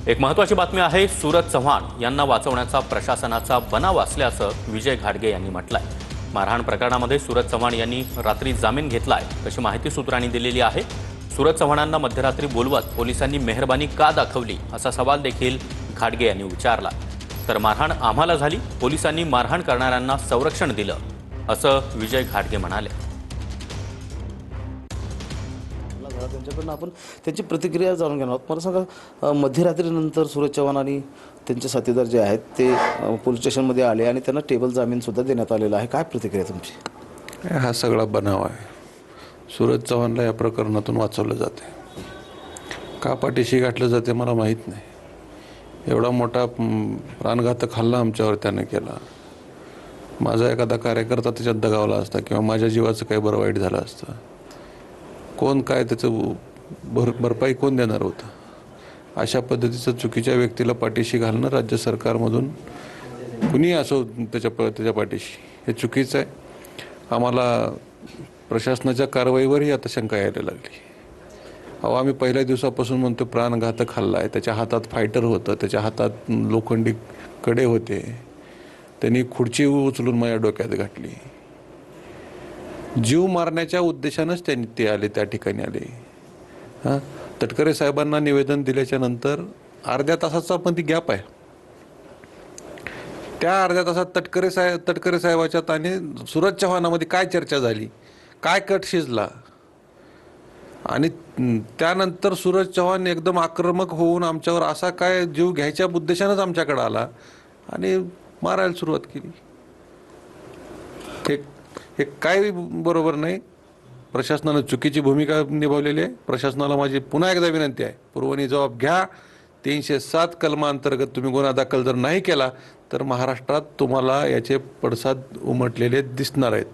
एक महत्त्वाची बातमी आहे। सूरज चव्हाण यांना वाचवण्याचा प्रशासनाचा बनाव असल्याचं विजय घाडगे यांनी म्हटलंय। मारहाण प्रकरणामध्ये सूरज चव्हाण यांनी रात्री जामीन घेतलाय अशी माहिती सूत्रांनी दिलेली आहे। सूरज चव्हाणांना मध्यरात्री बोलवत पोलिसांनी मेहरबानी का दाखवली असा सवाल देखील घाडगे यांनी विचारला। तर मारहाण आम्हाला झाली, पोलिसांनी मारहाण करणाऱ्यांना संरक्षण दिलं असं विजय घाडगे म्हणाले। त्यांच्याकडून आपण त्यांची प्रतिक्रिया जाणून घेणार आहोत। मला सांगा, मध्यरात्रीनंतर सूरज चव्हाण आणि त्यांचे साथीदार जे आहेत ते पोलीस स्टेशनमध्ये आले आणि त्यांना टेबल जामीनसुद्धा देण्यात आलेला आहे। काय प्रतिक्रिया तुमची? हा सगळा बनाव आहे। सूरज चव्हाणला या प्रकरणातून वाचवलं जाते, का पाठीशी गाठलं जाते मला माहीत नाही। एवढा मोठा प्राणघातक हल्ला आमच्यावर त्याने केला। माझा एखादा कार्यकर्ता त्याच्यात दगावला असता किंवा माझ्या जीवाचं काही बरं वाईट झालं असतं, कोण काय त्याचं भरपाई कोण देणार होतं? अशा पद्धतीचं चुकीच्या व्यक्तीला पाठीशी घालणं राज्य सरकारमधून कुणी असो त्याच्या पाठीशी, हे चुकीचं आहे। आम्हाला प्रशासनाच्या कारवाईवरही आता शंका यायला लागली। अहो, आम्ही पहिल्या दिवसापासून म्हणतो प्राणघातक हल्ला आहे। त्याच्या हातात फायटर होतं, त्याच्या हातात लोखंडी कडे होते, त्यांनी खुर्ची उचलून माझ्या डोक्यात घातली। जीव मारण्याच्या उद्देशानंच त्यांनी ते आले, त्या ठिकाणी आले। तटकरे साहेबांना निवेदन दिल्याच्या नंतर अर्ध्या तासाचा पण ती गॅप आहे। त्या अर्ध्या तासात तटकरे साहेबाच्यात आणि सूरज चव्हाणामध्ये काय चर्चा झाली, काय कट शिजला, आणि त्यानंतर सूरज चव्हाण एकदम आक्रमक होऊन आमच्यावर असा काय जीव घ्यायच्या उद्देशानंच आमच्याकडे आला आणि मारायला सुरुवात केली। हे काही बरोबर नाही। प्रशासनानं चुकीची भूमिका निभावलेली आहे। प्रशासनाला माझी पुन्हा एकदा विनंती आहे, पूर्वनी जबाब घ्या। 307 कलमांतर्गत तुम्ही गुन्हा दाखल जर नाही केला तर महाराष्ट्रात तुम्हाला याचे पडसाद उमटलेले दिसणार आहेत।